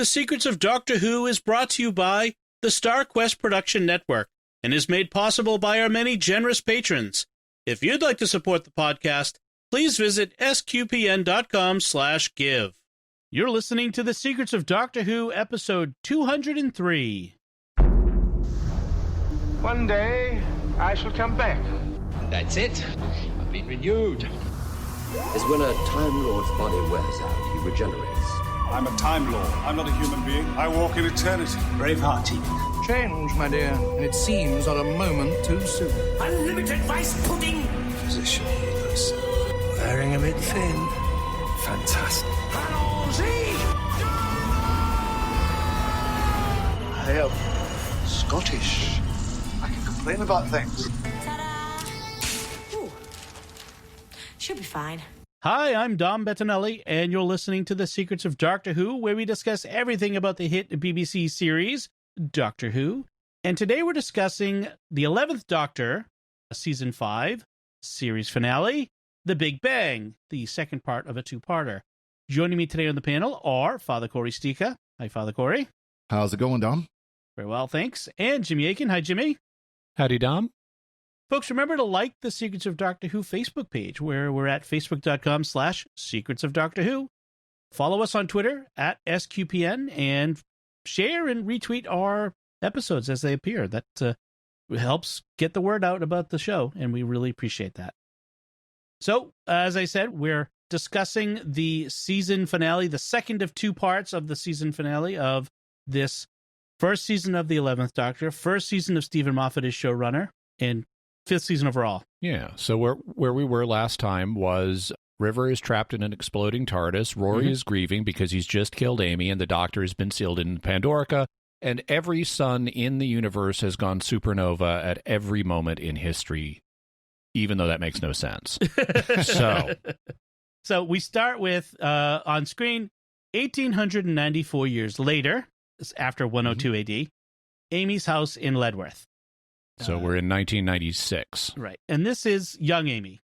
The Secrets of Doctor Who is brought to you by the Star Quest Production Network and is made possible by our many generous patrons. If you'd like to support the podcast, please visit sqpn.com/give. You're listening to The Secrets of Doctor Who, episode 203. One day, I shall come back. That's it. I've been renewed. Is when a Time Lord's body wears out, he regenerates. I'm a Time Lord. I'm not a human being. I walk in eternity. Braveheart, Change, my dear, and it seems not a moment too soon. unlimited rice pudding. Physician healers. Wearing a bit thin. Fantastic. I am Scottish. I can complain about things. Ooh. Should be fine. Hi, I'm Dom Bettinelli, and you're listening to The Secrets of Doctor Who, where we discuss everything about the hit BBC series, Doctor Who. And today we're discussing the 11th Doctor, Season 5, series finale, The Big Bang, the second part of a two-parter. Joining me today on the panel are Father Cory Sticha. Hi, Father Cory. How's it going, Dom? Very well, thanks. And Jimmy Akin. Hi, Jimmy. Howdy, Dom. Folks, remember to like the Secrets of Doctor Who Facebook page, where we're at facebook.com/Secrets of Doctor Who. Follow us on Twitter at SQPN and share and retweet our episodes as they appear. That helps get the word out about the show, and we really appreciate that. So, as I said, we're discussing the season finale, the second of two parts of the season finale of this first season of the 11th Doctor, first season of Stephen Moffat as showrunner, and fifth season overall. Yeah, so where we were last time was River is trapped in an exploding TARDIS. Rory is grieving because he's just killed Amy, and the Doctor has been sealed in Pandorica, and every sun in the universe has gone supernova at every moment in history, even though that makes no sense. So we start with, on screen, 1894 years later, after 102 AD, Amy's house in Ledworth. So we're in 1996. Right. And this is young Amy.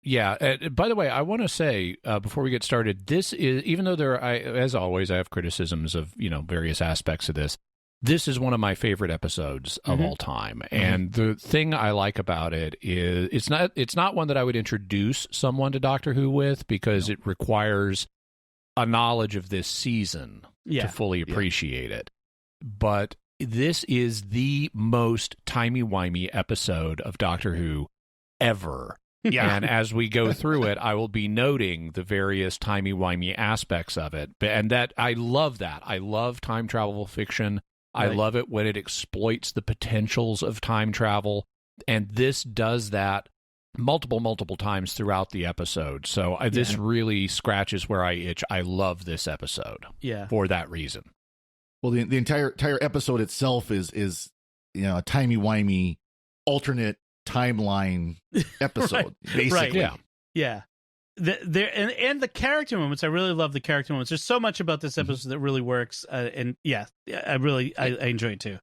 Yeah. By the way, I want to say, before we get started, this is, even though as always, I have criticisms of, various aspects of this, this is one of my favorite episodes of all time. And the thing I like about it is it's not one that I would introduce someone to Doctor Who with, because it requires a knowledge of this season to fully appreciate it. But this is the most timey-wimey episode of Doctor Who ever. Yeah. And as we go through it, I will be noting the various timey-wimey aspects of it. And I love that. I love time travel fiction. I love it when it exploits the potentials of time travel. And this does that multiple times throughout the episode. So this really scratches where I itch. I love this episode for that reason. Well, the entire episode itself is a timey-wimey alternate timeline episode, basically. Right. Yeah. And the character moments, I really love the character moments. There's so much about this episode that really works. I enjoy it too.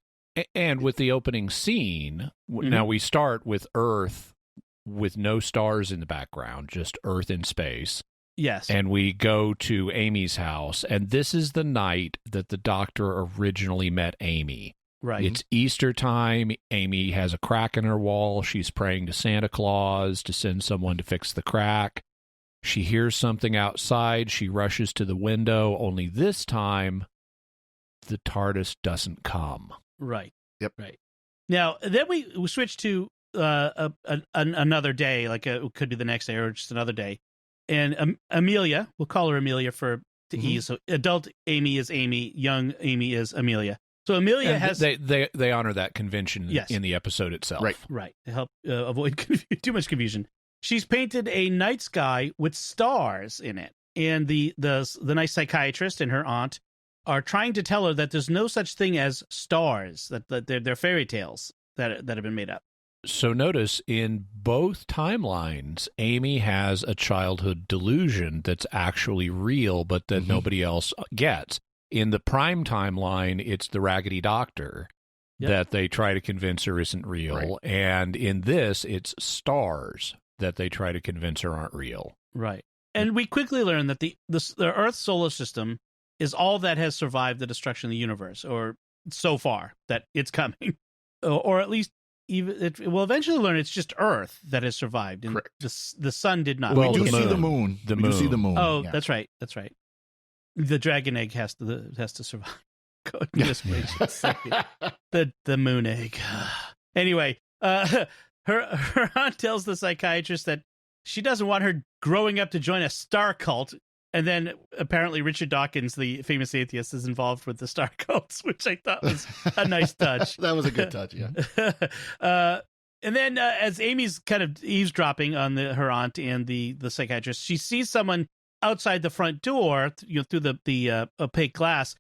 And with the opening scene, now we start with Earth with no stars in the background, just Earth in space. Yes. And we go to Amy's house, and this is the night that the Doctor originally met Amy. Right. It's Easter time. Amy has a crack in her wall. She's praying to Santa Claus to send someone to fix the crack. She hears something outside. She rushes to the window, only this time the TARDIS doesn't come. Right. Yep. Right. Now, then we switch to another day, it could be the next day or just another day. And Amelia, we'll call her Amelia to ease. So adult Amy is Amy, young Amy is Amelia. So Amelia has... They honor that convention in the episode itself. Right. To help avoid too much confusion. She's painted a night sky with stars in it. And the nice psychiatrist and her aunt are trying to tell her that there's no such thing as stars, that they're fairy tales that have been made up. So notice in both timelines, Amy has a childhood delusion that's actually real, but that nobody else gets. In the Prime timeline, it's the Raggedy Doctor that they try to convince her isn't real. Right. And in this, it's stars that they try to convince her aren't real. Right. And we quickly learn that the Earth solar system is all that has survived the destruction of the universe, or so far that it's coming, or at least we'll eventually learn it's just Earth that has survived, and the sun did not. Well, we do see the moon. We do see the moon. Oh, yeah. That's right. The dragon egg has to survive. Goodness gracious. the moon egg. Anyway, her aunt tells the psychiatrist that she doesn't want her growing up to join a star cult. And then apparently Richard Dawkins, the famous atheist, is involved with the star cults, which I thought was a nice touch. That was a good touch, yeah. And then as Amy's kind of eavesdropping on her aunt and the psychiatrist, she sees someone outside the front door, through the opaque glass.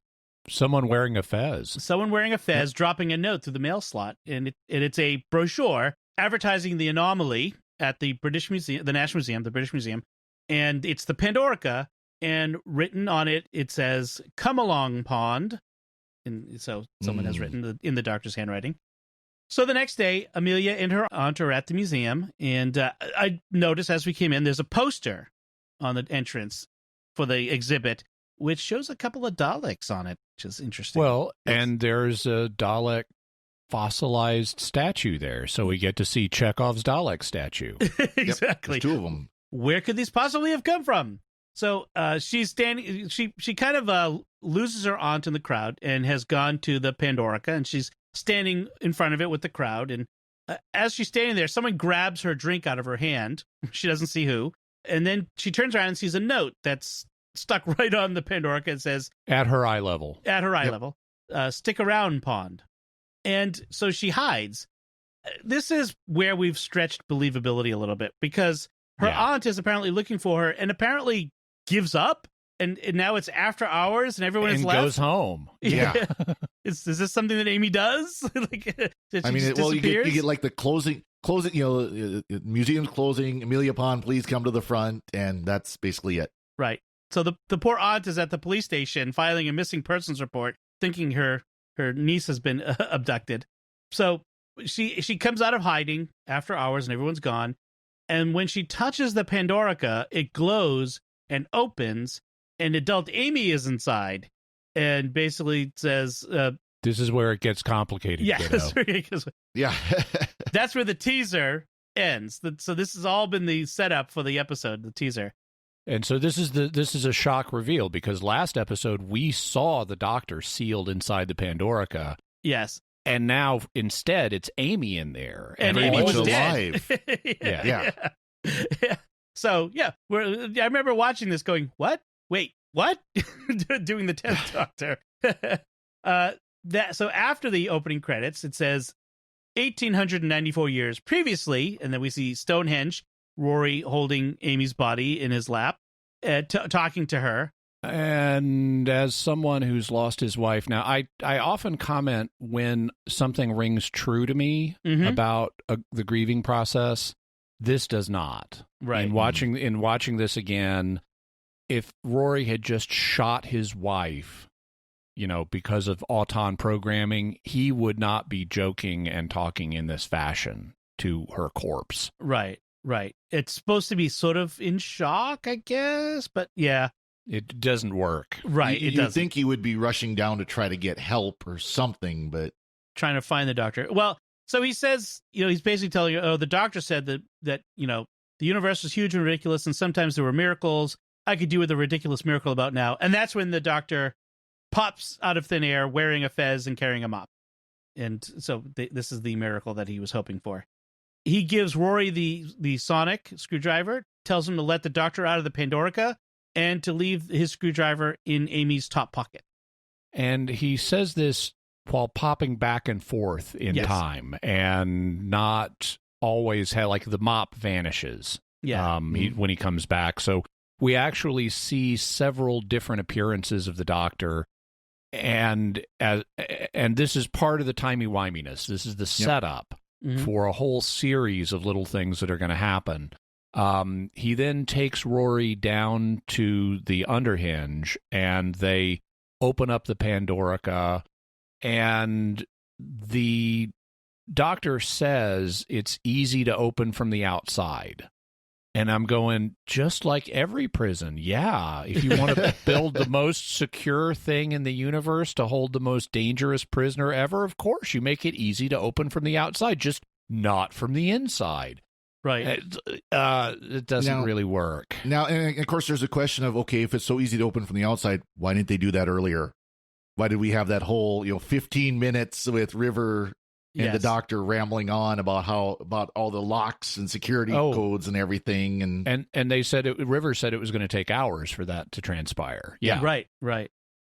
Someone wearing a fez. Yep. Dropping a note through the mail slot, and it's a brochure advertising the anomaly at the British Museum, the National Museum, the British Museum, and it's the Pandorica. And written on it, it says, "Come along, Pond." And so someone has written in the doctor's handwriting. So the next day, Amelia and her aunt are at the museum. And I noticed as we came in, there's a poster on the entrance for the exhibit, which shows a couple of Daleks on it, which is interesting. Well, and there's a Dalek fossilized statue there. So we get to see Chekhov's Dalek statue. Exactly. Yep, 2 of them. Where could these possibly have come from? So she's standing. She kind of loses her aunt in the crowd and has gone to the Pandorica, and she's standing in front of it with the crowd. And as she's standing there, someone grabs her drink out of her hand. She doesn't see who, and then she turns around and sees a note that's stuck right on the Pandorica. It says, "At her eye level." At her eye level. Stick around, Pond. And so she hides. This is where we've stretched believability a little bit, because her aunt is apparently looking for her and apparently gives up, and now it's after hours and everyone is left. Goes home. Yeah. Is this something that Amy does? Like, you get like the closing, museum's closing, Amelia Pond, please come to the front, and that's basically it. Right. So the poor aunt is at the police station filing a missing persons report, thinking her niece has been abducted. So she comes out of hiding after hours and everyone's gone, and when she touches the Pandorica, it glows and opens, and adult Amy is inside, and basically says, "This is where it gets complicated." Yeah, yeah. That's where the teaser ends. So this has all been the setup for the episode, the teaser. And so this is a shock reveal, because last episode we saw the doctor sealed inside the Pandorica. Yes. And now instead it's Amy in there, and Amy was alive. Yeah. So I remember watching this, going, "What? Wait, what?" Doing the 10th Doctor. So after the opening credits, it says 1894 years previously, and then we see Stonehenge, Rory holding Amy's body in his lap, talking to her. And as someone who's lost his wife, now I often comment when something rings true to me about the grieving process. This does not. Right. In watching this again, if Rory had just shot his wife, because of Auton programming, he would not be joking and talking in this fashion to her corpse. Right. It's supposed to be sort of in shock, I guess, but yeah. It doesn't work. Right. You'd think he would be rushing down to try to get help or something, but trying to find the doctor. Well, so he says, he's basically telling you, the doctor said that the universe was huge and ridiculous, and sometimes there were miracles. I could do with a ridiculous miracle about now. And that's when the doctor pops out of thin air wearing a fez and carrying a mop. And so this is the miracle that he was hoping for. He gives Rory the sonic screwdriver, tells him to let the doctor out of the Pandorica, and to leave his screwdriver in Amy's top pocket. And he says this while popping back and forth in time, and not always like the mop vanishes. Yeah. When he comes back. So we actually see several different appearances of the doctor, and this is part of the timey-wiminess. This is the setup for a whole series of little things that are going to happen. He then takes Rory down to the underhinge, and they open up the Pandorica, and the doctor says it's easy to open from the outside. And I'm going, just like every prison. Yeah. If you want to build the most secure thing in the universe to hold the most dangerous prisoner ever, of course, you make it easy to open from the outside, just not from the inside. Right. It doesn't really work. Now, and of course, there's a question of, okay, if it's so easy to open from the outside, why didn't they do that earlier? Why did we have that whole, 15 minutes with River and the doctor rambling on about all the locks and security codes and everything? And they said River said it was going to take hours for that to transpire. Yeah. Right.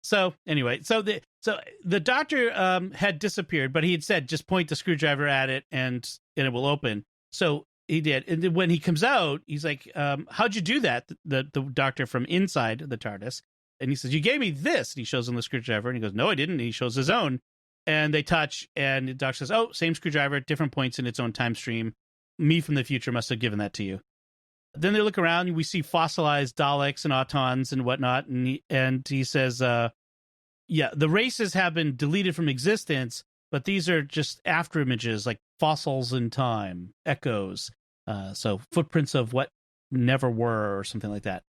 So anyway, so the doctor had disappeared, but he had said, just point the screwdriver at it and it will open. So he did. And then when he comes out, he's like, how'd you do that? The doctor from inside the TARDIS. And he says, you gave me this. And he shows him the screwdriver. And he goes, no, I didn't. And he shows his own. And they touch. And the doctor says, oh, same screwdriver, different points in its own time stream. Me from the future must have given that to you. Then they look around. And we see fossilized Daleks and Autons and whatnot. And he says, the races have been deleted from existence, but these are just after images, like fossils in time, echoes. So footprints of what never were or something like that.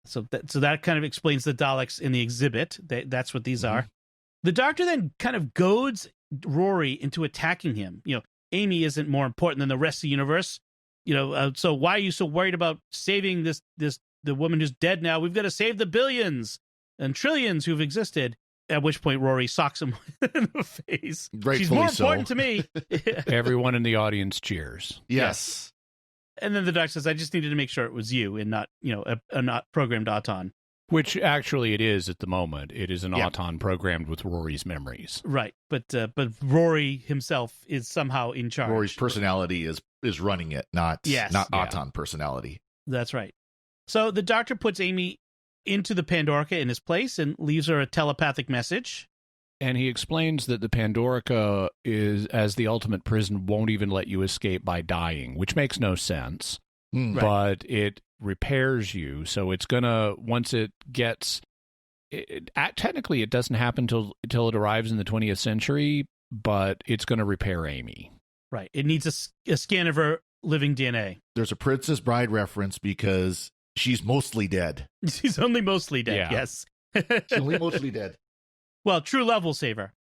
So that kind of explains the Daleks in the exhibit. That's what these are. The Doctor then kind of goads Rory into attacking him. Amy isn't more important than the rest of the universe. So why are you so worried about saving the woman who's dead now? We've got to save the billions and trillions who've existed. At which point Rory socks him in the face. She's more important to me. Everyone in the audience cheers. Yes. And then the doctor says, I just needed to make sure it was you and not, a not programmed Auton. Which actually it is at the moment. It is an Auton programmed with Rory's memories. Right. But Rory himself is somehow in charge. Rory's personality is running it, not Auton personality. That's right. So the doctor puts Amy into the Pandorica in his place and leaves her a telepathic message. And he explains that the Pandorica is, as the ultimate prison, won't even let you escape by dying, which makes no sense. But it repairs you. So it's going to, once it gets, technically it doesn't happen until it arrives in the 20th century, but it's going to repair Amy. Right. It needs a scan of her living DNA. There's a Princess Bride reference because she's mostly dead. She's only mostly dead, yes. She's only mostly dead. Well, true love will save her.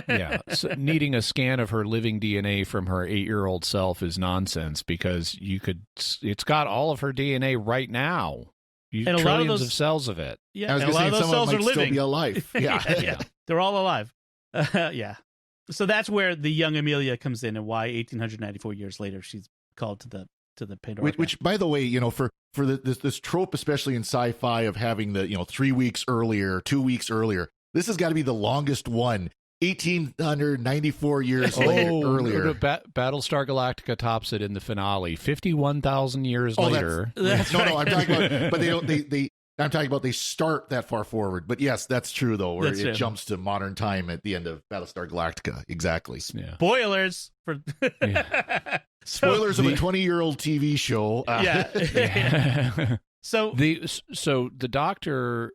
Yeah. So needing a scan of her living DNA from her 8-year-old self is nonsense because it's got all of her DNA right now. And trillions of cells of it. Yeah, and a lot of those cells are living. Still be alive. Yeah. They're all alive. Yeah. So that's where the young Amelia comes in and why 1894 years later she's called to the Pandora. Which, by the way, for this trope, especially in sci-fi, of having the 3 weeks earlier, 2 weeks earlier. This has got to be the longest one. 1,894 years earlier. Battlestar Galactica tops it in the finale. 51,000 years later. I'm talking about, but I'm talking about they start that far forward. But yes, that's true though, where it jumps to modern time at the end of Battlestar Galactica. Exactly. Yeah. Spoilers for. Spoilers of a 20-year-old TV show. So the Doctor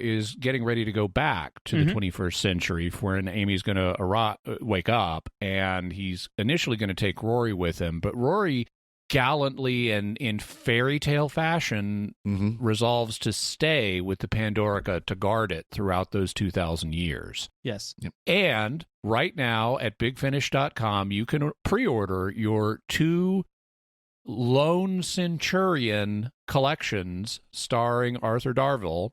is getting ready to go back to the 21st century when Amy's going to wake up, and he's initially going to take Rory with him, but Rory gallantly and in fairy tale fashion resolves to stay with the Pandorica to guard it throughout those 2,000 years. Yes. Yep. And right now at bigfinish.com, you can pre-order your 2 Lone Centurion collections starring Arthur Darvill.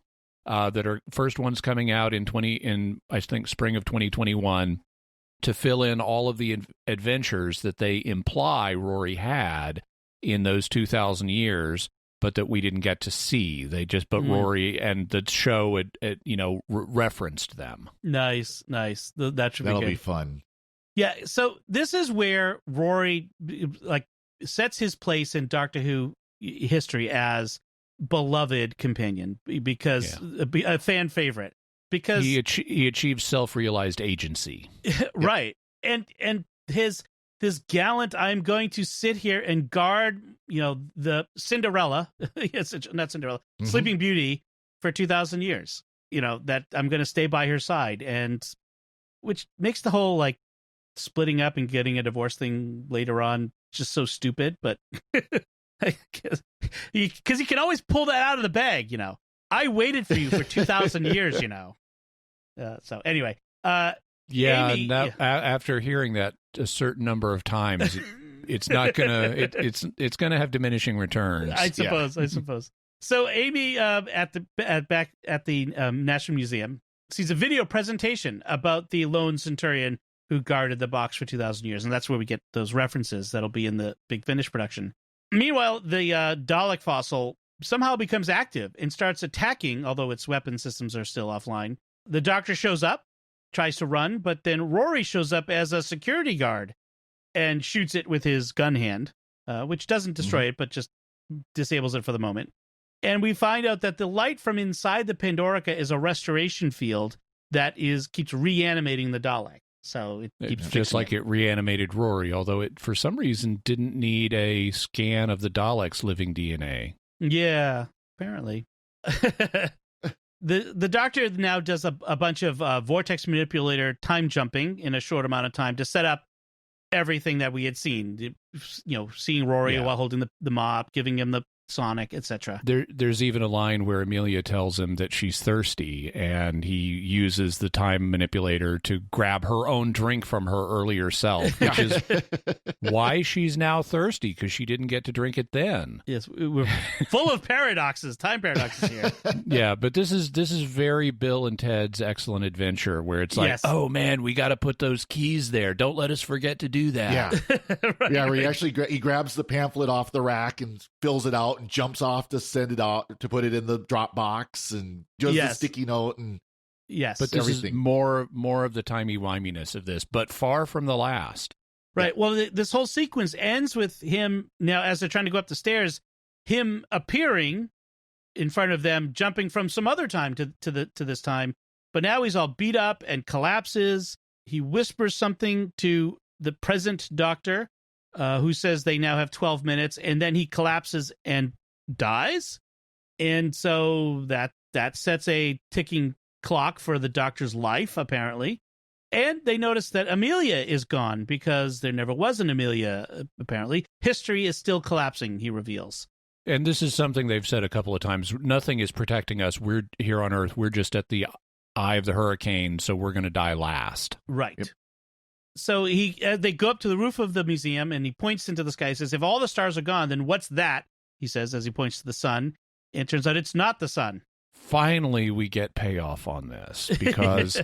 That are first ones coming out in I think spring of 2021 to fill in all of the adventures that they imply Rory had in those 2,000 years, but that we didn't get to see. They just Rory and the show had referenced them. Nice. That'll be fun. Yeah. So this is where Rory sets his place in Doctor Who history as beloved companion because a fan favorite because he achieves self-realized agency. Right. And his this gallant, I'm going to sit here and guard, the Cinderella, not Cinderella, Sleeping Beauty for 2,000 years, that I'm going to stay by her side. And which makes the whole splitting up and getting a divorce thing later on just so stupid, but Because he can always pull that out of the bag, you know. I waited for you for 2,000 years, you know. So anyway, Amy, after hearing that a certain number of times, it's not gonna it's gonna have diminishing returns. I suppose. So Amy at the National Museum sees a video presentation about the lone centurion who guarded the box for 2,000 years, and that's where we get those references that'll be in the Big Finish production. Meanwhile, the Dalek fossil somehow becomes active and starts attacking, although its weapon systems are still offline. The Doctor shows up, tries to run, but then Rory shows up as a security guard and shoots it with his gun hand, which doesn't destroy it, but just disables it for the moment. And we find out that the light from inside the Pandorica is a restoration field that keeps reanimating the Dalek. So it keeps just like it reanimated Rory, although it for some reason didn't need a scan of the Dalek's living DNA. Yeah, apparently. The Doctor now does a bunch of vortex manipulator time jumping in a short amount of time to set up everything that we had seen. You know, seeing Rory while holding the mop, giving him the sonic, etc. There's even a line where Amelia tells him that she's thirsty, and he uses the time manipulator to grab her own drink from her earlier self, which is why she's now thirsty, because she didn't get to drink it then. Yes, we're full of paradoxes, time paradoxes here. Yeah, but this is very Bill and Ted's Excellent Adventure, where it's like, oh man, we got to put those keys there. Don't let us forget to do that. Yeah, right. Yeah, where he grabs the pamphlet off the rack and fills it out and jumps off to send it out to put it in the drop box and does the sticky note and but this is more of the timey-wiminess of this, but far from the last. Right. Well, this whole sequence ends with him now, as they're trying to go up the stairs, him appearing in front of them, jumping from some other time to this time, but now he's all beat up and collapses. He whispers something to the present Doctor, who says they now have 12 minutes, and then he collapses and dies. And so that sets a ticking clock for the Doctor's life, apparently. And they notice that Amelia is gone because there never was an Amelia, apparently. History is still collapsing, he reveals. And this is something they've said a couple of times. Nothing is protecting us. We're here on Earth. We're just at the eye of the hurricane, so we're going to die last. Right. Yep. So they go up to the roof of the museum, and he points into the sky. He says, if all the stars are gone, then what's that? He says, as he points to the sun. And it turns out it's not the sun. Finally, we get payoff on this, because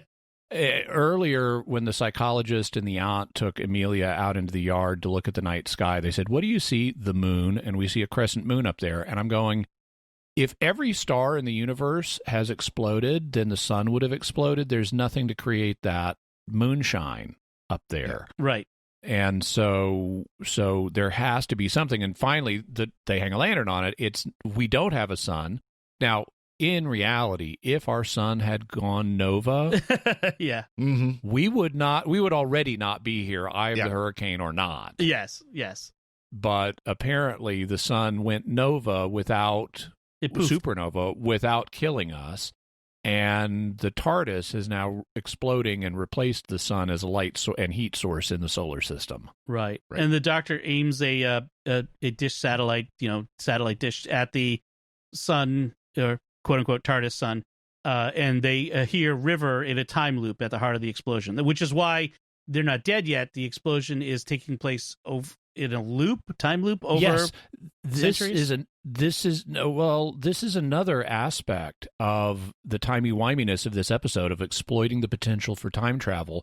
earlier when the psychologist and the aunt took Amelia out into the yard to look at the night sky, they said, what do you see? The moon. And we see a crescent moon up there. And I'm going, if every star in the universe has exploded, then the sun would have exploded. There's nothing to create that moonshine up there. Right. And so there has to be something. And finally, they hang a lantern on it. We don't have a sun. Now, in reality, if our sun had gone nova, we would already not be here, eye of the hurricane or not. Yes. But apparently the sun went nova supernova without killing us. And the TARDIS is now exploding and replaced the sun as a light and heat source in the solar system. Right. And the Doctor aims a dish satellite dish at the sun, or quote unquote TARDIS sun, and they hear River in a time loop at the heart of the explosion, which is why they're not dead yet. The explosion is taking place in a time loop over centuries. This is another aspect of the timey-wiminess of this episode, of exploiting the potential for time travel,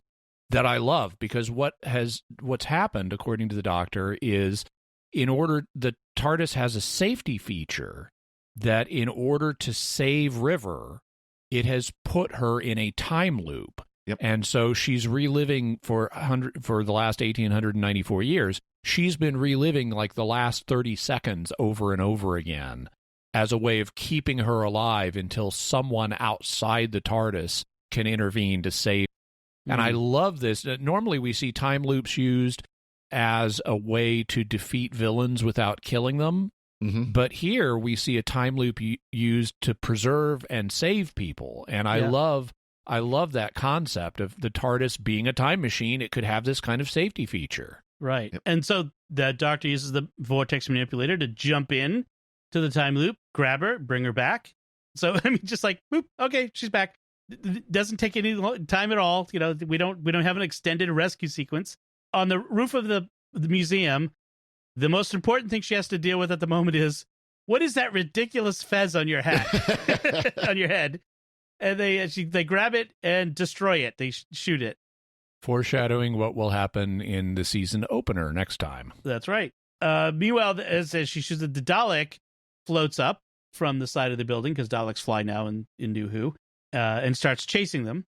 that I love, because what's happened, according to the Doctor, is the TARDIS has a safety feature that in order to save River, it has put her in a time loop. Yep. And so she's reliving for the last 1,894 years. She's been reliving like the last 30 seconds over and over again as a way of keeping her alive until someone outside the TARDIS can intervene to save. And I love this. Normally we see time loops used as a way to defeat villains without killing them. Mm-hmm. But here we see a time loop used to preserve and save people. And I love that concept of the TARDIS being a time machine. It could have this kind of safety feature. Right. Yep. And so the Doctor uses the vortex manipulator to jump in to the time loop, grab her, bring her back. So I mean, just like, whoop, okay, she's back. Doesn't take any time at all. You know, we don't have an extended rescue sequence on the roof of the museum. The most important thing she has to deal with at the moment is, what is that ridiculous fez on your hat, on your head? And they grab it and destroy it. They shoot it. Foreshadowing what will happen in the season opener next time. That's right. Meanwhile, as she shoots it, the Dalek floats up from the side of the building, because Daleks fly now in New Who, and starts chasing them.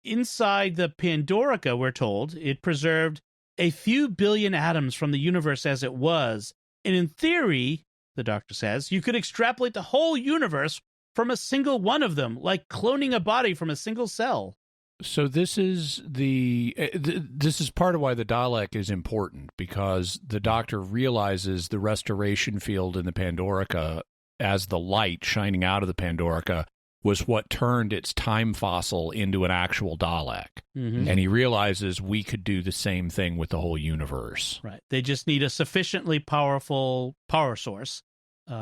Inside the Pandorica, we're told, it preserved a few billion atoms from the universe as it was. And in theory, the Doctor says, you could extrapolate the whole universe from a single one of them, like cloning a body from a single cell. So this is this is part of why the Dalek is important, because the Doctor realizes the restoration field in the Pandorica, as the light shining out of the Pandorica, was what turned its time fossil into an actual Dalek. Mm-hmm. And he realizes we could do the same thing with the whole universe. Right. They just need a sufficiently powerful power source,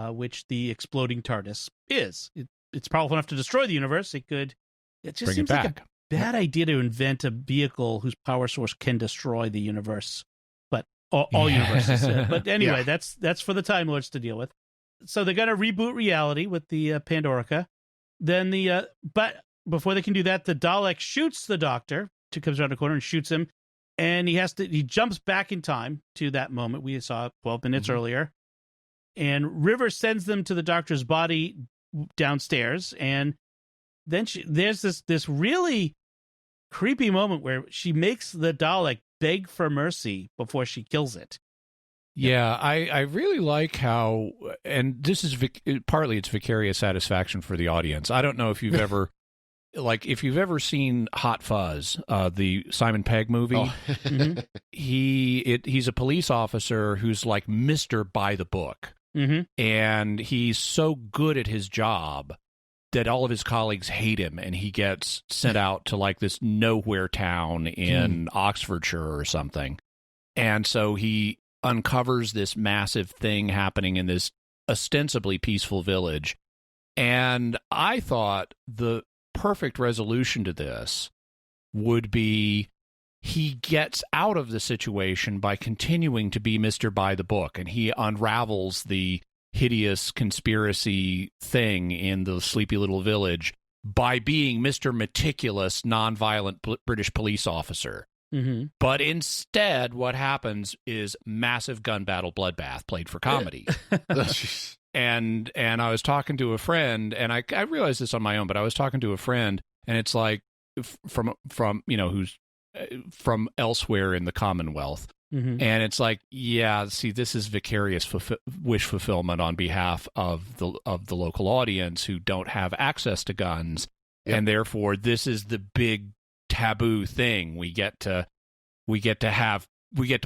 which the exploding TARDIS is. It's powerful enough to destroy the universe. It just Bring seems it like back. a bad idea to invent a vehicle whose power source can destroy the universe. But all universes. But anyway, that's for the Time Lords to deal with. So they're going to reboot reality with the Pandorica. Then but before they can do that, the Dalek shoots the Doctor. Comes around the corner and shoots him, and he jumps back in time to that moment we saw 12 minutes earlier. And River sends them to the Doctor's body downstairs, and then there's this really creepy moment where she makes the Dalek beg for mercy before she kills it. Yeah, I really like how, and this is partly it's vicarious satisfaction for the audience. I don't know if you've ever, if you've ever seen Hot Fuzz, the Simon Pegg movie. Oh. Mm-hmm. He's a police officer who's like Mr. by the book, and he's so good at his job that all of his colleagues hate him, and he gets sent out to like this nowhere town in Oxfordshire or something, and so he uncovers this massive thing happening in this ostensibly peaceful village. And I thought the perfect resolution to this would be he gets out of the situation by continuing to be Mr. by the book, and he unravels the hideous conspiracy thing in the sleepy little village by being Mr. Meticulous, nonviolent British police officer. Mm-hmm. But instead, what happens is massive gun battle bloodbath played for comedy. And I was talking to a friend, and I realized this on my own, but I was talking to a friend, and it's like from who's from elsewhere in the Commonwealth. Mm-hmm. And it's like, yeah, see, this is vicarious wish fulfillment on behalf of the local audience who don't have access to guns. Yep. And therefore, this is the big taboo thing. We get to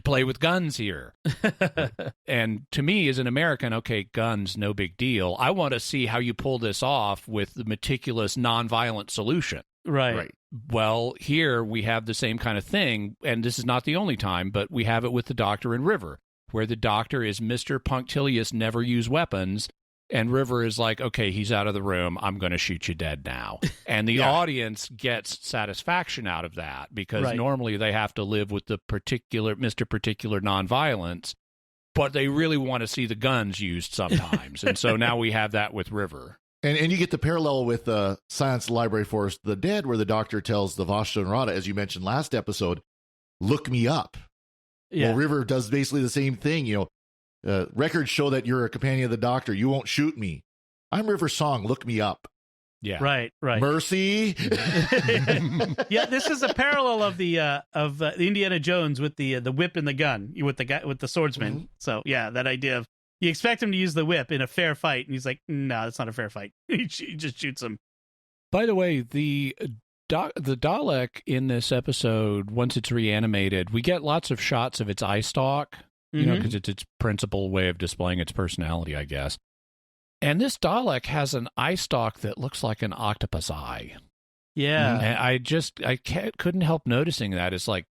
play with guns here. And to me, as an American, okay, guns, no big deal. I want to see how you pull this off with the meticulous, nonviolent solution. Right. Well, here we have the same kind of thing, and this is not the only time, but we have it with the Doctor and River, where the Doctor is Mr. Punctilious, never use weapons, and River is like, okay, he's out of the room, I'm going to shoot you dead now. And the audience gets satisfaction out of that, because normally they have to live with the Mr. Particular nonviolence, but they really want to see the guns used sometimes. And so now we have that with River. And you get the parallel with Silence of the Library Forest the Dead, where the Doctor tells the Vashta and Radha, as you mentioned last episode, look me up. Yeah. Well, River does basically the same thing. Records show that you're a companion of the Doctor. You won't shoot me. I'm River Song. Look me up. Yeah. Right. Mercy. Yeah, this is a parallel of the Indiana Jones with the whip and the gun with the guy with the swordsman. Mm-hmm. So yeah, that idea of you expect him to use the whip in a fair fight, and he's like, no, that's not a fair fight. He just shoots him. By the way, the Dalek in this episode, once it's reanimated, we get lots of shots of its eye stalk, because it's its principal way of displaying its personality, I guess. And this Dalek has an eye stalk that looks like an octopus eye. Yeah. And I couldn't help noticing that. It's like,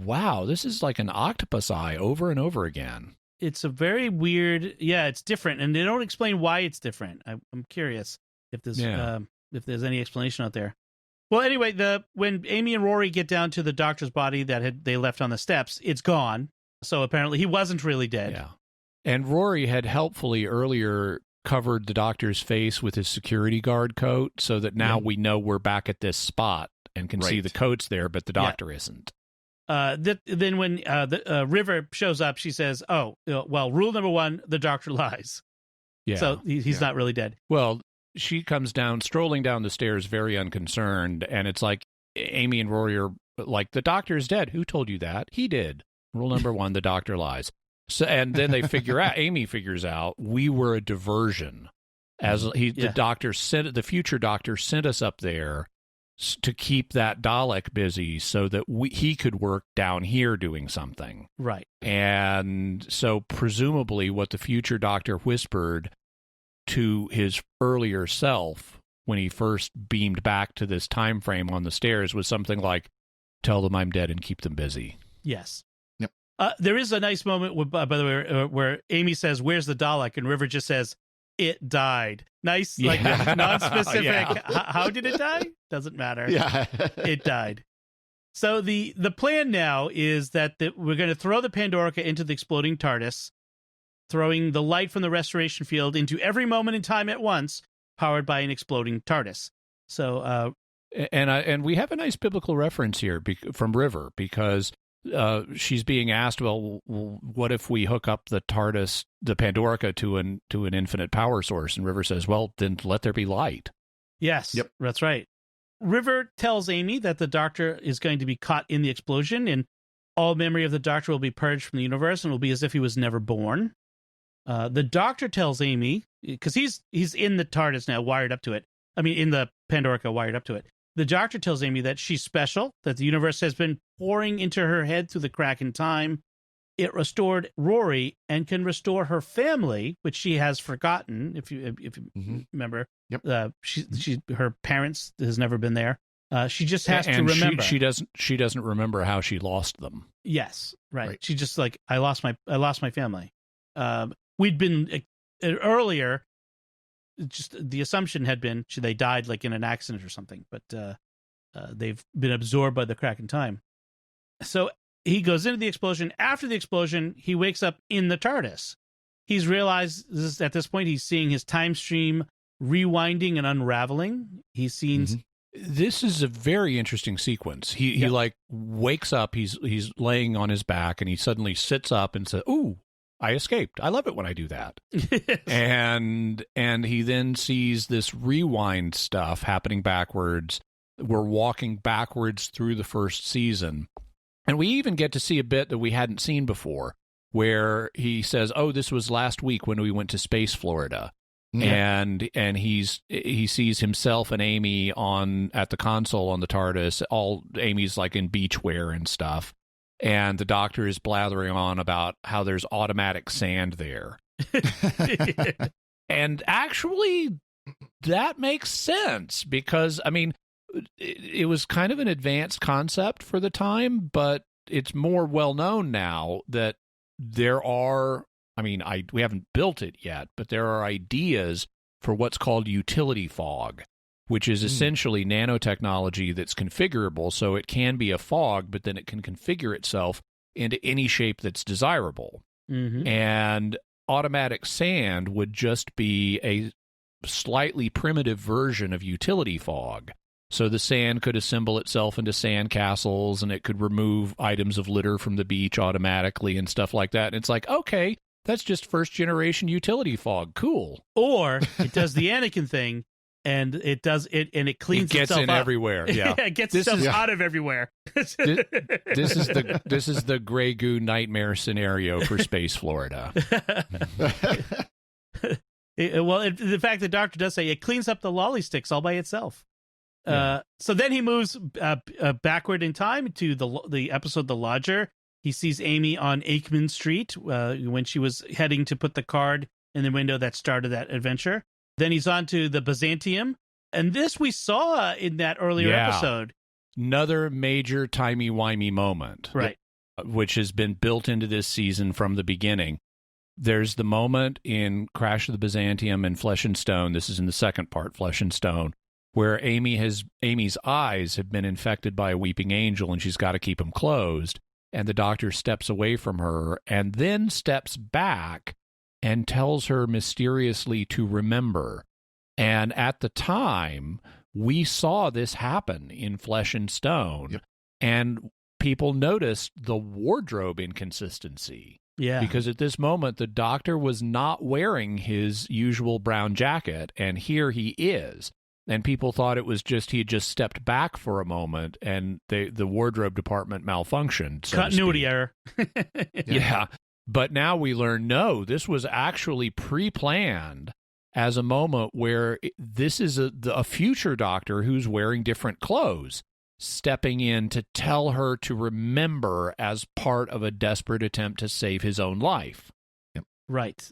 wow, this is like an octopus eye over and over again. It's a very weird, it's different, and they don't explain why it's different. I'm curious if there's any explanation out there. Well, anyway, when Amy and Rory get down to the doctor's body that they left on the steps, it's gone. So apparently he wasn't really dead. Yeah. And Rory had helpfully earlier covered the doctor's face with his security guard coat so that now we know we're back at this spot and can see the coat's there, but the doctor isn't. Then when River shows up, she says, rule number 1, the doctor lies. Yeah. So he's not really dead. Well, she comes down, strolling down the stairs, very unconcerned, and it's like Amy and Rory are like, the doctor's dead. Who told you that? He did. Rule number 1, the doctor lies. So, and then they figure out, Amy figures out, we were a diversion. The future doctor sent us up there to keep that Dalek busy so that he could work down here doing something. Right. And so presumably what the future doctor whispered to his earlier self when he first beamed back to this time frame on the stairs was something like, tell them I'm dead and keep them busy. Yes. Yep. There is a nice moment, by the way, where Amy says, where's the Dalek? And River just says, it died. Nice, like non-specific. Yeah. How did it die? Doesn't matter. Yeah. It died. So the plan now is that we're going to throw the Pandorica into the exploding TARDIS, throwing the light from the restoration field into every moment in time at once, powered by an exploding TARDIS. So, and we have a nice biblical reference here from River, because she's being asked, well, what if we hook up the TARDIS, the Pandorica, to an infinite power source? And River says, well, then let there be light. Yes, that's right. River tells Amy that the Doctor is going to be caught in the explosion, and all memory of the Doctor will be purged from the universe, and will be as if he was never born. The Doctor tells Amy, because he's in the TARDIS now, wired up to it. I mean, in the Pandorica, wired up to it. The Doctor tells Amy that she's special, that the universe has been pouring into her head through the crack in time. It restored Rory and can restore her family, which she has forgotten. If you remember, her parents has never been there. She just has to remember. She doesn't remember how she lost them. Yes, right. She just like, I lost my family. We'd been earlier. Just the assumption had been they died like in an accident or something, but they've been absorbed by the crack in time. So he goes into the explosion. After the explosion, he wakes up in the TARDIS. He's realized at this point he's seeing his time stream rewinding and unraveling. He's seen. This is a very interesting sequence. He like wakes up. He's laying on his back, and he suddenly sits up and says, "Ooh, I escaped." I love it when I do that. and he then sees this rewind stuff happening backwards. We're walking backwards through the first season. And we even get to see a bit that we hadn't seen before, where he says, "Oh, this was last week when we went to Space Florida." And he sees himself and Amy at the console on the TARDIS. Amy's like in beachwear and stuff. And the Doctor is blathering on about how there's automatic sand there. And actually, that makes sense because, I mean, it was kind of an advanced concept for the time, but it's more well known now that there are, I mean, we haven't built it yet, but there are ideas for what's called utility fog, which is essentially nanotechnology that's configurable, so it can be a fog, but then it can configure itself into any shape that's desirable. And automatic sand would just be a slightly primitive version of utility fog. So the sand could assemble itself into sand castles, and it could remove items of litter from the beach automatically and stuff like that. And it's like, okay, that's just first-generation utility fog. Cool. Or it does the Anakin thing, and it does it, and it cleans itself up. It gets in everywhere. Yeah, it gets itself out of everywhere. This is the Grey Goo nightmare scenario for Space Florida. The fact the Doctor does say it cleans up the lolly sticks all by itself. So then he moves backward in time to the episode The Lodger. He sees Amy on Aikman Street when she was heading to put the card in the window that started that adventure. Then he's on to the Byzantium. And this we saw in that earlier episode. another major timey-wimey moment. Right. Which has been built into this season from the beginning. There's the moment in Crash of the Byzantium and Flesh and Stone. This is in the second part, Flesh and Stone, where Amy's eyes have been infected by a weeping angel, and she's got to keep them closed. And the doctor steps away from her and then steps back and tells her mysteriously to remember. And at the time, we saw this happen in Flesh and Stone, and people noticed the wardrobe inconsistency. Yeah. Because at this moment, the doctor was not wearing his usual brown jacket, and here he is. And people thought it was just he had just stepped back for a moment, and the wardrobe department malfunctioned. So Continuity error. Yeah. But now we learn, no, this was actually pre-planned as a moment where this is a future doctor who's wearing different clothes, stepping in to tell her to remember as part of a desperate attempt to save his own life. Yep. Right.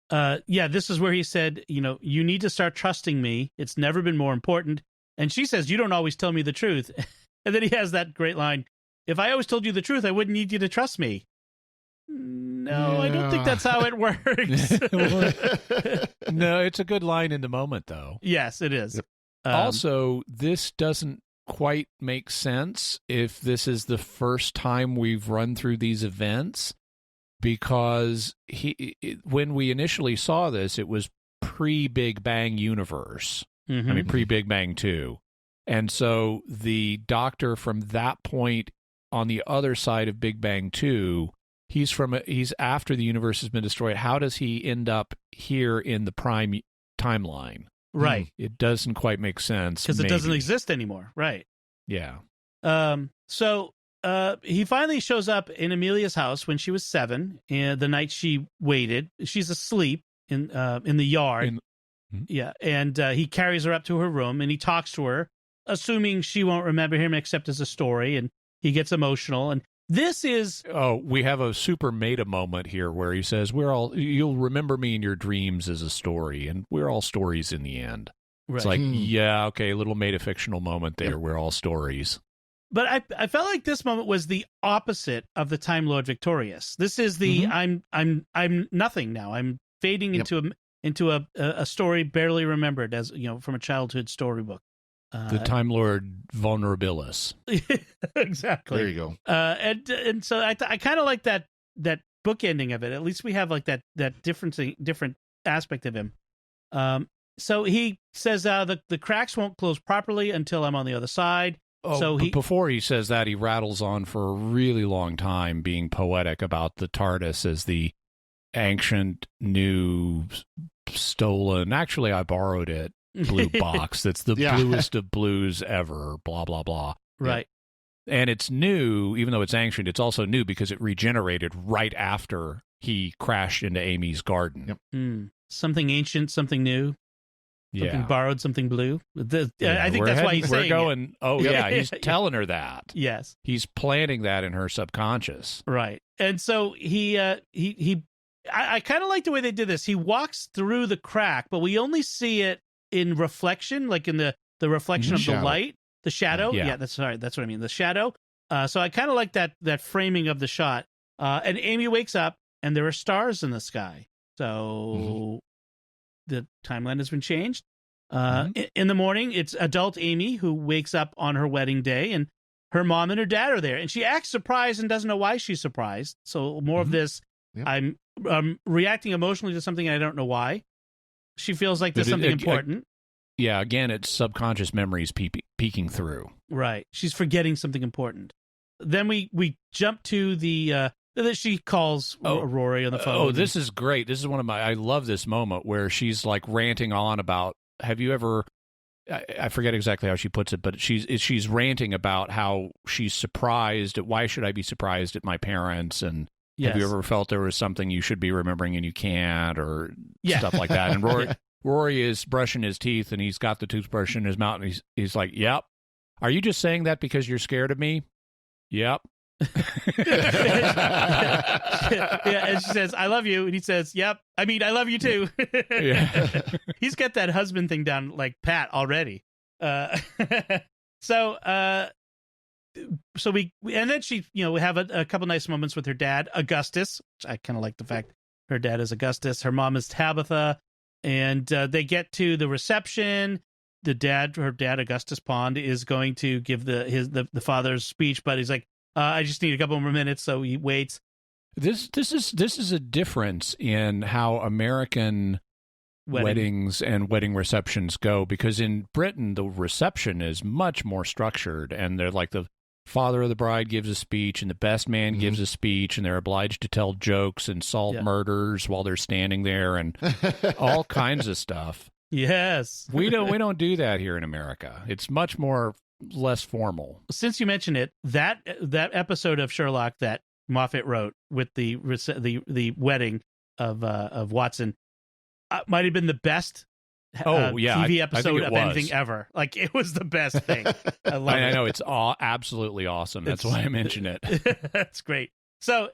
This is where he said, you need to start trusting me. It's never been more important. And she says, you don't always tell me the truth. And then he has that great line, if I always told you the truth, I wouldn't need you to trust me. No, I don't think that's how it works. No, it's a good line in the moment, though. Yes, it is. Yep. Also, this doesn't quite make sense if this is the first time we've run through these events, because when we initially saw this, it was pre-Big Bang universe. Mm-hmm. I mean, pre-Big Bang 2. And so the doctor from that point on the other side of Big Bang 2, he's after the universe has been destroyed. How does he end up here in the prime timeline? Right. It doesn't quite make sense. Because it doesn't exist anymore. Right. Yeah. So he finally shows up in Amelia's house when she was 7, and the night she waited. She's asleep in the yard. Yeah. And he carries her up to her room, and he talks to her, assuming she won't remember him except as a story, and he gets emotional. And this is... Oh, we have a super meta moment here where he says, you'll remember me in your dreams as a story, and we're all stories in the end. Right. It's like, yeah, okay, a little meta-fictional moment there. We're all stories. But I felt like this moment was the opposite of the Time Lord Victorious. This is the I'm nothing now. I'm fading into a story barely remembered, as from a childhood storybook. The Time Lord Vulnerabilis. Exactly. There you go. And so I kind of like that book ending of it. At least we have like that different aspect of him. So he says the cracks won't close properly until I'm on the other side. Oh, so before he says that, he rattles on for a really long time, being poetic about the TARDIS as the ancient, new, stolen. Actually, I borrowed it. Blue box that's the bluest of blues ever, blah blah blah. Right. And it's new, even though it's ancient, it's also new because it regenerated right after he crashed into Amy's garden. Yep. Something ancient, something new, something borrowed, something blue. I think that's why he's saying going it. Oh yeah, he's telling her that. Yes, he's planting that in her subconscious. Right. And so I kind of like the way they did this. He walks through the crack, but we only see it in reflection, like in the reflection of the light, the shadow. That's what I mean. The shadow. So I kind of like that framing of the shot. And Amy wakes up and there are stars in the sky. So the timeline has been changed. In the morning, it's adult Amy who wakes up on her wedding day, and her mom and her dad are there, and she acts surprised and doesn't know why she's surprised. So more of this. Yep. I'm reacting emotionally to something I don't know why. She feels like there's something important. Yeah, again, it's subconscious memories peeking through. Right. She's forgetting something important. Then we jump to that she calls Rory on the phone. Oh, this is great. This is I love this moment where she's like ranting on about, have you ever, I forget exactly how she puts it, but she's ranting about how she's surprised at, why should I be surprised at my parents, and have you ever felt there was something you should be remembering and you can't, or stuff like that? And Rory is brushing his teeth, and he's got the toothbrush in his mouth, and he's like, yep. Are you just saying that because you're scared of me? Yep. And she says, I love you. And he says, yep. I mean, I love you too. He's got that husband thing down like pat already. So so we and then she, we have a couple nice moments with her dad, Augustus. Which I kind of like the fact her dad is Augustus. Her mom is Tabitha. And they get to the reception. Her dad, Augustus Pond, is going to give the father's speech, but he's like, I just need a couple more minutes, so he waits. This is a difference in how American weddings and wedding receptions go, because in Britain the reception is much more structured, and they're like the father of the bride gives a speech and the best man gives a speech, and they're obliged to tell jokes and solve murders while they're standing there and all kinds of stuff. Yes. We don't do that here in America. It's much more less formal. Since you mentioned it, that episode of Sherlock that Moffat wrote with the wedding of Watson might have been the best TV episode of anything ever. Like, it was the best thing. I love it. I know, it's absolutely awesome. That's why I mentioned it. That's great. So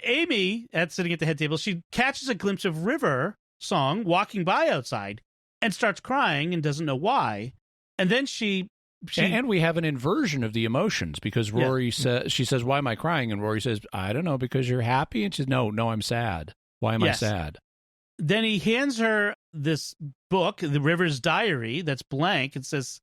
Amy, sitting at the head table, she catches a glimpse of River Song walking by outside and starts crying and doesn't know why. And then she and we have an inversion of the emotions, because Rory she says, "Why am I crying?" And Rory says, "I don't know, because you're happy." And she says, "No, I'm sad. Why am I sad?" Then he hands her this book, The River's Diary, that's blank. It says,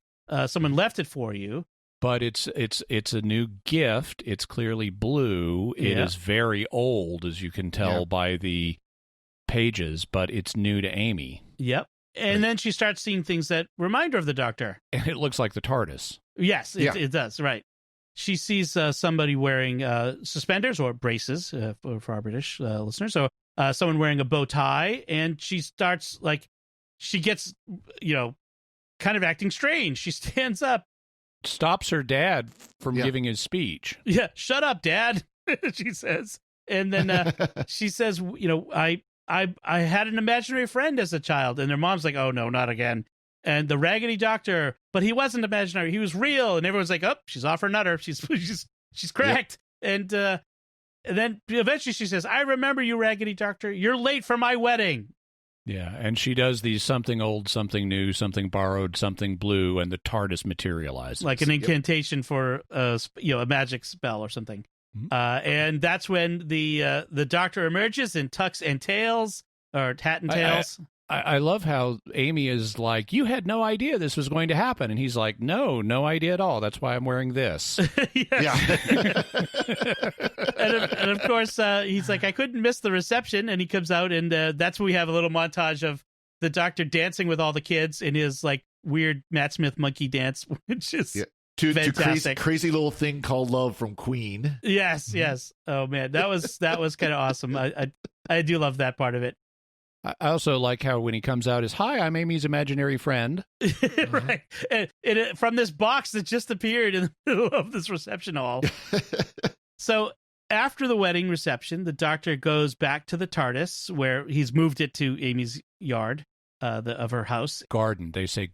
someone left it for you. But it's a new gift. It's clearly blue. It is very old, as you can tell by the pages, but it's new to Amy. Yep. And then she starts seeing things that remind her of the Doctor. And it looks like the TARDIS. Yes, it does, right. She sees somebody wearing suspenders or braces for our British listeners. So someone wearing a bow tie, and she starts, she gets, kind of acting strange. She stands up. Stops her dad from giving his speech. Yeah, shut up, Dad, she says. And then she says, I had an imaginary friend as a child. And their mom's like, oh, no, not again. And the Raggedy Doctor, but he wasn't imaginary. He was real. And everyone's like, oh, she's off her nutter. She's cracked. Yep. And then eventually she says, I remember you, Raggedy Doctor. You're late for my wedding. Yeah, and she does these something old, something new, something borrowed, something blue, and the TARDIS materializes. Like an incantation for a magic spell or something. Mm-hmm. And that's when the Doctor emerges in tux and tails, or hat and tails. I love how Amy is like, you had no idea this was going to happen. And he's like, no idea at all. That's why I'm wearing this. Yeah. and of course, he's like, I couldn't miss the reception. And he comes out, and that's when we have a little montage of the Doctor dancing with all the kids in his weird Matt Smith monkey dance, which is fantastic. Crazy little thing called Love from Queen. Yes, yes. Oh man, that was kind of awesome. I do love that part of it. I also like how when he comes out is, hi, I'm Amy's imaginary friend. Right. And from this box that just appeared in the middle of this reception hall. So after the wedding reception, the Doctor goes back to the TARDIS, where he's moved it to Amy's yard of her house. Garden. They say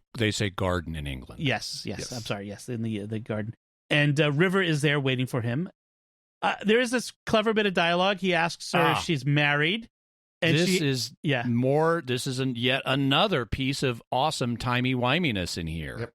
garden in England. Yes. I'm sorry. Yes, in the garden. And River is there waiting for him. There is this clever bit of dialogue. He asks her if she's married. And this is yet another piece of awesome timey-wiminess in here. Yep.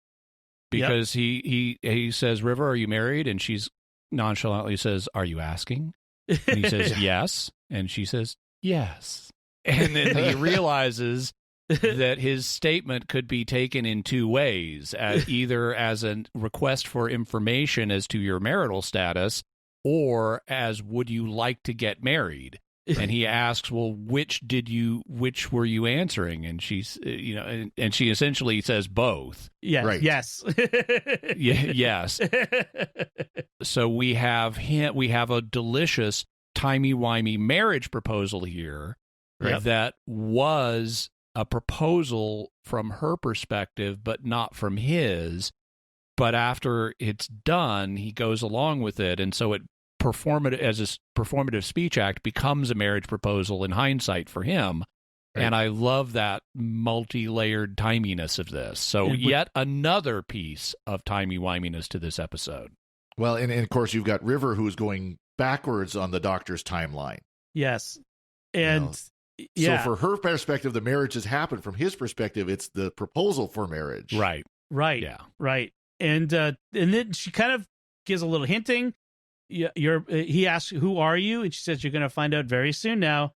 Because he says, River, are you married? And she's nonchalantly says, are you asking? And he says, yes. And she says, yes. And then he realizes that his statement could be taken in two ways, either as a request for information as to your marital status, or as, would you like to get married? And he asks, well, which were you answering? And she's, and she essentially says both. Yeah. Right. Yes. Yes. So we have a delicious timey-wimey marriage proposal here that was a proposal from her perspective, but not from his. But after it's done, he goes along with it. And so as a performative speech act becomes a marriage proposal in hindsight for him. Right. And I love that multi-layered timiness of this. So yet another piece of timey-wiminess to this episode. Well, and of course you've got River, who's going backwards on the Doctor's timeline. Yes. And so for her perspective, the marriage has happened. From his perspective, it's the proposal for marriage. Right. Yeah. Right. And then she kind of gives a little hinting. He asks, "Who are you?" And she says, "You're going to find out very soon now."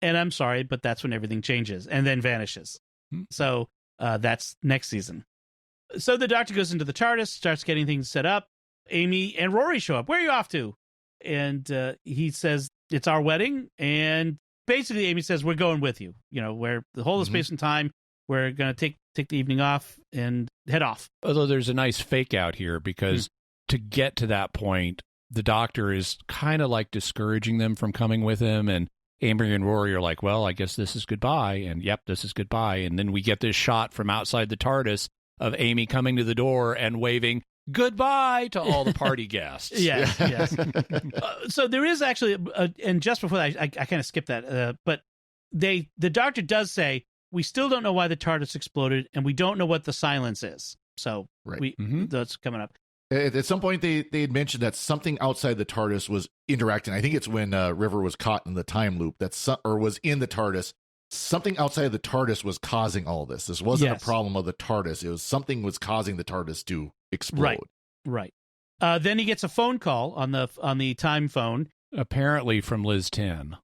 And I'm sorry, but that's when everything changes and then vanishes. So that's next season. So the Doctor goes into the TARDIS, starts getting things set up. Amy and Rory show up. Where are you off to? And he says, it's our wedding. And basically Amy says, we're going with you. Where the whole of space and time, we're going to take the evening off and head off. Although there's a nice fake out here because to get to that point, the Doctor is kind of like discouraging them from coming with him. And Amy and Rory are like, well, I guess this is goodbye. And yep, this is goodbye. And then we get this shot from outside the TARDIS of Amy coming to the door and waving goodbye to all the party guests. Yes. So there is actually, and just before that, I kind of skipped that, but the Doctor does say, we still don't know why the TARDIS exploded, and we don't know what the silence is. So that's coming up. At some point, they had mentioned that something outside the TARDIS was interacting. I think it's when River was caught in the time loop or was in the TARDIS. Something outside of the TARDIS was causing all this. This wasn't a problem of the TARDIS. It was something was causing the TARDIS to explode. Right. Then he gets a phone call on the time phone. Apparently from Liz 10.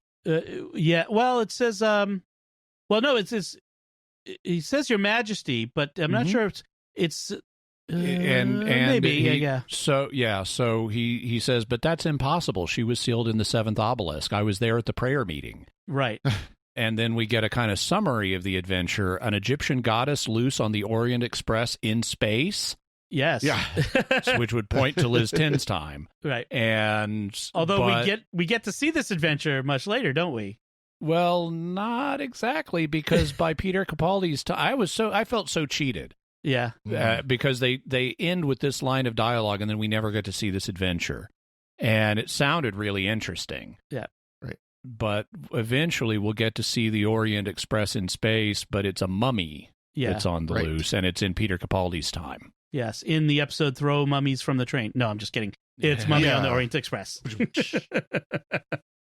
Yeah. Well, it says. No, he says Your Majesty, but I'm not sure if it's. And maybe yeah. So he says, but that's impossible. She was sealed in the 7th obelisk. I was there at the prayer meeting. Right. And then we get a kind of summary of the adventure. An Egyptian goddess loose on the Orient Express in space. Yes. Yeah. Which would point to Liz 10's time. Right. And although we get to see this adventure much later, don't we? Well, not exactly, because by Peter Capaldi's time, I felt so cheated. Yeah. Because they end with this line of dialogue and then we never get to see this adventure. And it sounded really interesting. Yeah. Right. But eventually we'll get to see the Orient Express in space, but it's a mummy that's on the loose, and it's in Peter Capaldi's time. Yes, in the episode Throw Mummies from the Train. No, I'm just kidding. It's Mummy on the Orient Express.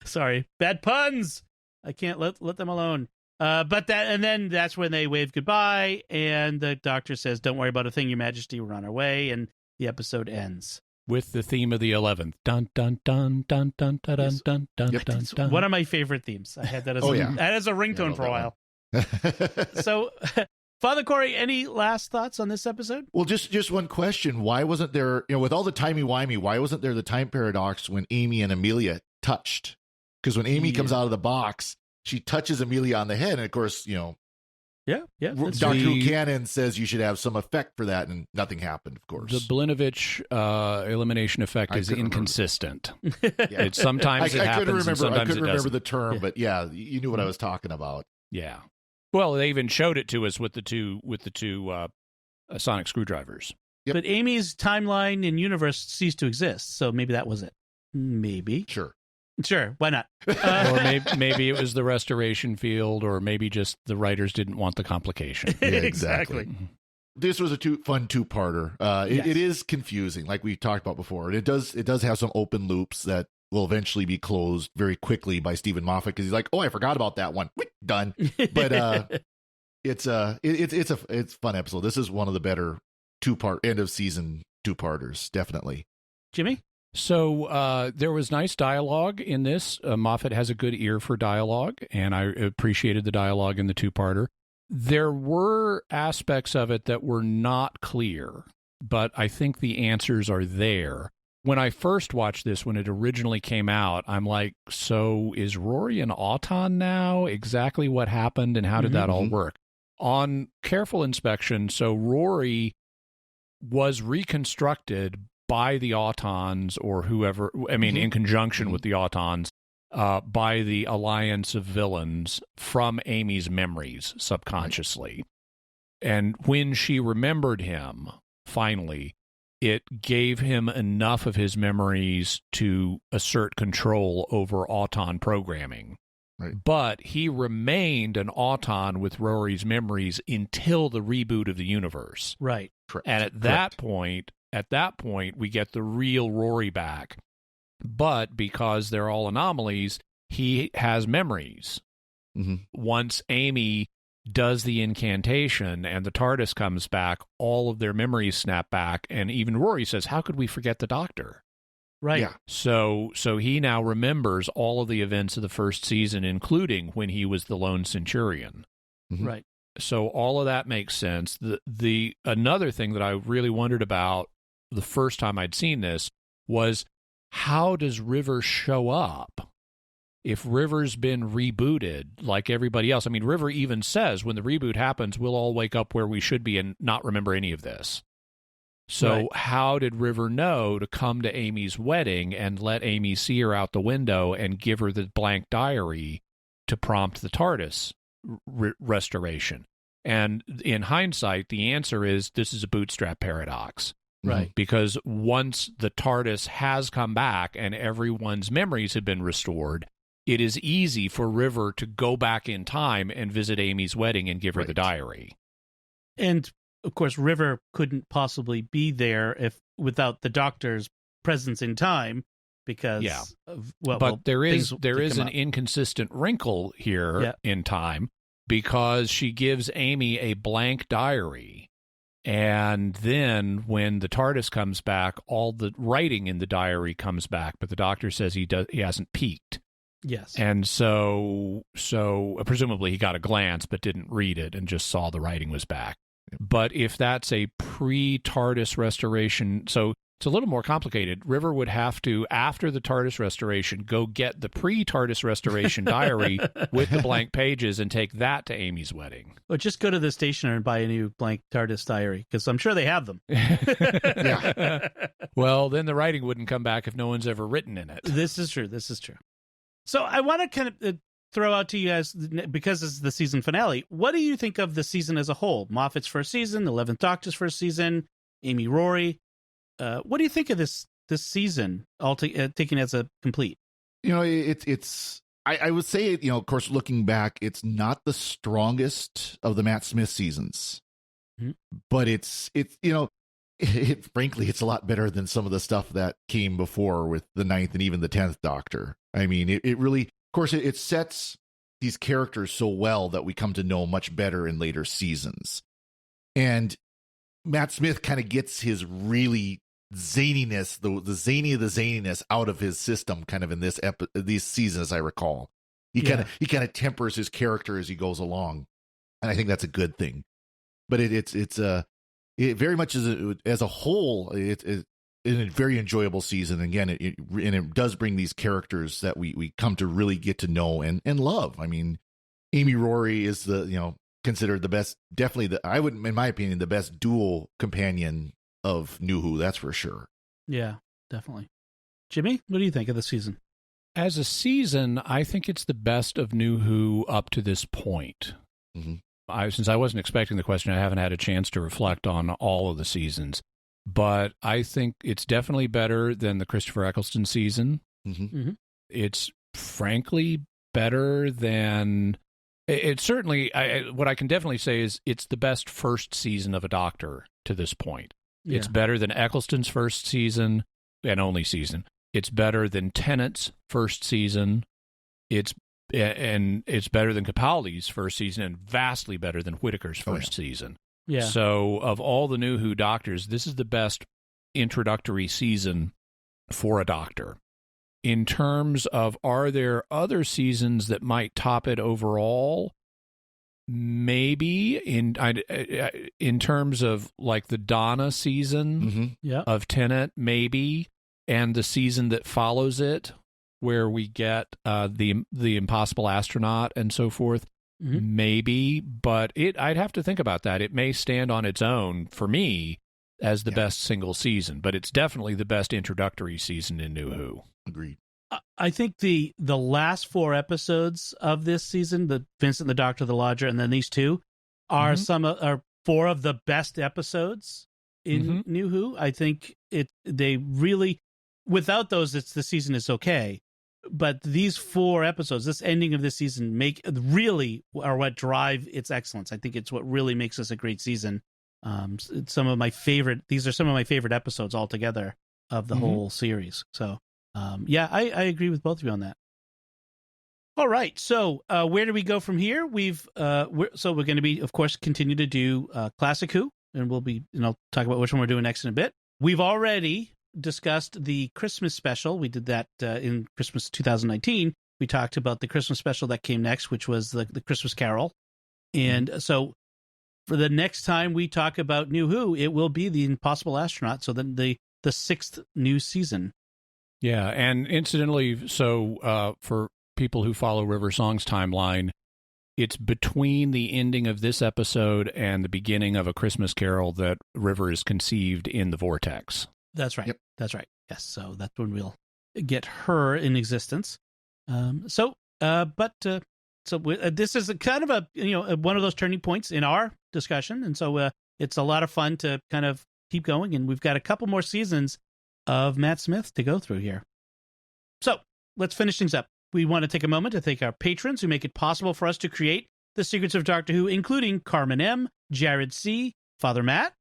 Sorry. Bad puns! I can't let them alone. Then that's when they wave goodbye, and the Doctor says, don't worry about a thing, Your Majesty, we're on our way, and the episode ends. With the theme of the 11th. Dun, dun, dun, dun, dun, dun, dun, dun, dun, dun, dun. One of my favorite themes. I had that as a ringtone for a while. So, Father Cory, any last thoughts on this episode? Well, just one question. Why wasn't there, with all the timey-wimey, why wasn't there the time paradox when Amy and Amelia touched? Because when Amy comes out of the box, she touches Amelia on the head, and of course, Doctor Who canon says you should have some effect for that, and nothing happened, of course. The Blinovich elimination effect is inconsistent. It sometimes it happens, and sometimes I couldn't remember doesn't. the term, but yeah, you knew what I was talking about. Yeah. Well, they even showed it to us with the two sonic screwdrivers. Yep. But Amy's timeline and universe ceased to exist, so maybe that was it. Maybe. Sure, why not? Or maybe it was the restoration field, or maybe just the writers didn't want the complication. Yeah, exactly. This was a fun two-parter. It is confusing, like we talked about before. It does have some open loops that will eventually be closed very quickly by Stephen Moffat, because he's like, oh, I forgot about that one. Done. But it's a fun episode. This is one of the better two-part end of season two-parters, definitely. Jimmy? So there was nice dialogue in this. Moffat has a good ear for dialogue, and I appreciated the dialogue in the two-parter. There were aspects of it that were not clear, but I think the answers are there. When I first watched this, when it originally came out, I'm like, so is Rory an Auton now? Exactly what happened, and how did that all work? On careful inspection, so Rory was reconstructed by the Autons, or whoever, in conjunction with the Autons, by the alliance of villains from Amy's memories subconsciously. And when she remembered him, finally, it gave him enough of his memories to assert control over Auton programming. Right. But he remained an Auton with Rory's memories until the reboot of the universe. Right. Correct. And at that point, we get the real Rory back. But because they're all anomalies, he has memories. Once Amy does the incantation and the TARDIS comes back, all of their memories snap back, and even Rory says, how could we forget the Doctor? Right. Yeah. So he now remembers all of the events of the first season, including when he was the lone Centurion. Mm-hmm. Right. So all of that makes sense. The another thing that I really wondered about the first time I'd seen this was, how does River show up? If River's been rebooted like everybody else, I mean, River even says when the reboot happens, we'll all wake up where we should be and not remember any of this. So Right. how did River know to come to Amy's wedding and let Amy see her out the window and give her the blank diary to prompt the TARDIS restoration? And in hindsight, the answer is this is a bootstrap paradox. Right. Because once the TARDIS has come back and everyone's memories have been restored, it is easy for River to go back in time and visit Amy's wedding and give her the diary. And of course, River couldn't possibly be there without the Doctor's presence in time, because there is an up. inconsistent wrinkle here in time, because she gives Amy a blank diary. And then when the TARDIS comes back, all the writing in the diary comes back, but the Doctor says he hasn't peeked. Yes. And so presumably he got a glance but didn't read it and just saw the writing was back. But if that's a pre-TARDIS restoration, so it's a little more complicated. River would have to, after the TARDIS restoration, go get the pre-TARDIS restoration diary with the blank pages and take that to Amy's wedding. Or just go to the stationer and buy a new blank TARDIS diary, because I'm sure they have them. Yeah. Well, then the writing wouldn't come back if no one's ever written in it. This is true. So I want to kind of throw out to you guys, because this is the season finale, what do you think of the season as a whole? Moffat's first season, 11th Doctor's first season, Amy, Rory. What do you think of this season, taken as a complete? It's I would say, of course, looking back, it's not the strongest of the Matt Smith seasons, but it's frankly, it's a lot better than some of the stuff that came before with the 9th and even the 10th Doctor. I mean, it really, of course, it sets these characters so well that we come to know much better in later seasons. And Matt Smith kind of gets his really zaniness, the zany of the zaniness out of his system kind of in these seasons, as I recall. He kind of tempers his character as he goes along. And I think that's a good thing. But it very much as a whole, it's a very enjoyable season. Again, it does bring these characters that we come to really get to know and love. I mean, Amy Rory is considered the best, definitely in my opinion, the best dual companion of New Who, that's for sure. Yeah, definitely. Jimmy, what do you think of the season? As a season, I think it's the best of New Who up to this point. Mm-hmm. Since I wasn't expecting the question, I haven't had a chance to reflect on all of the seasons. But I think it's definitely better than the Christopher Eccleston season. Mm-hmm. Mm-hmm. It's frankly better than... It's certainly... what I can definitely say is it's the best first season of a Doctor to this point. Yeah. It's better than Eccleston's first season and only season. It's better than Tennant's first season. It's better than Capaldi's first season, and vastly better than Whittaker's first season. Yeah. So of all the New Who Doctors, this is the best introductory season for a Doctor. In terms of, are there other seasons that might top it overall? Maybe in terms of like the Donna season of Tennant, maybe, and the season that follows it, where we get the Impossible Astronaut and so forth, maybe. But I'd have to think about that. It may stand on its own for me as the best single season, but it's definitely the best introductory season in New Who. Agreed. I think the last 4 episodes of this season, the Vincent, the Doctor, the Lodger, and then these two, are are 4 of the best episodes in New Who. I think they really, without those, the season is okay. But these 4 episodes, this ending of this season, really are what drive its excellence. I think it's what really makes this a great season. These are some of my favorite episodes altogether of the whole series. So. I agree with both of you on that. All right. So where do we go from here? We're going to be, of course, continue to do Classic Who, and we'll be, talk about which one we're doing next in a bit. We've already discussed the Christmas special. We did that in Christmas 2019. We talked about the Christmas special that came next, which was the Christmas Carol. And so for the next time we talk about New Who, it will be the Impossible Astronaut. So then the 6th new season. Yeah. And incidentally, so for people who follow River Song's timeline, it's between the ending of this episode and the beginning of A Christmas Carol that River is conceived in the vortex. That's right. Yep. That's right. Yes. So that's when we'll get her in existence. So this is a kind of a one of those turning points in our discussion, and so it's a lot of fun to kind of keep going. And we've got a couple more seasons of Matt Smith to go through here. So let's finish things up. We want to take a moment to thank our patrons who make it possible for us to create The Secrets of Doctor Who, including Carmen M., Jared C., Father Matt,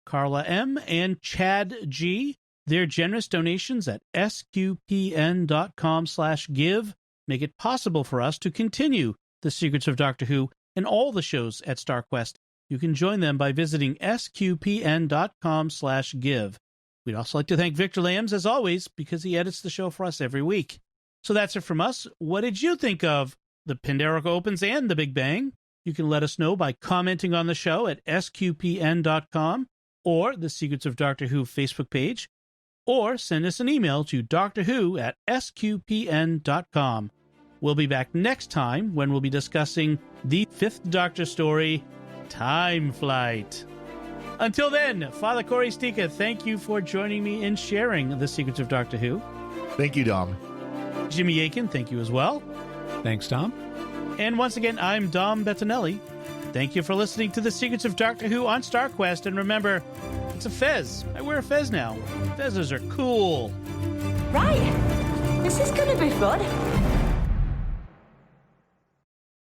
Carla M., and Chad G. Their generous donations at sqpn.com/give make it possible for us to continue The Secrets of Doctor Who and all the shows at StarQuest. You can join them by visiting sqpn.com/give. We'd also like to thank Victor Lambs, as always, because he edits the show for us every week. So that's it from us. What did you think of the Panderica Opens and the Big Bang? You can let us know by commenting on the show at sqpn.com or the Secrets of Doctor Who Facebook page, or send us an email to doctorwho@sqpn.com. We'll be back next time when we'll be discussing the 5th Doctor story, Time Flight. Until then, Father Cory Sticha, thank you for joining me in sharing The Secrets of Doctor Who. Thank you, Dom. Jimmy Akin, thank you as well. Thanks, Tom. And once again, I'm Dom Bettinelli. Thank you for listening to The Secrets of Doctor Who on StarQuest. And remember, it's a fez. I wear a fez now. Fezzes are cool. Right. This is going to be fun.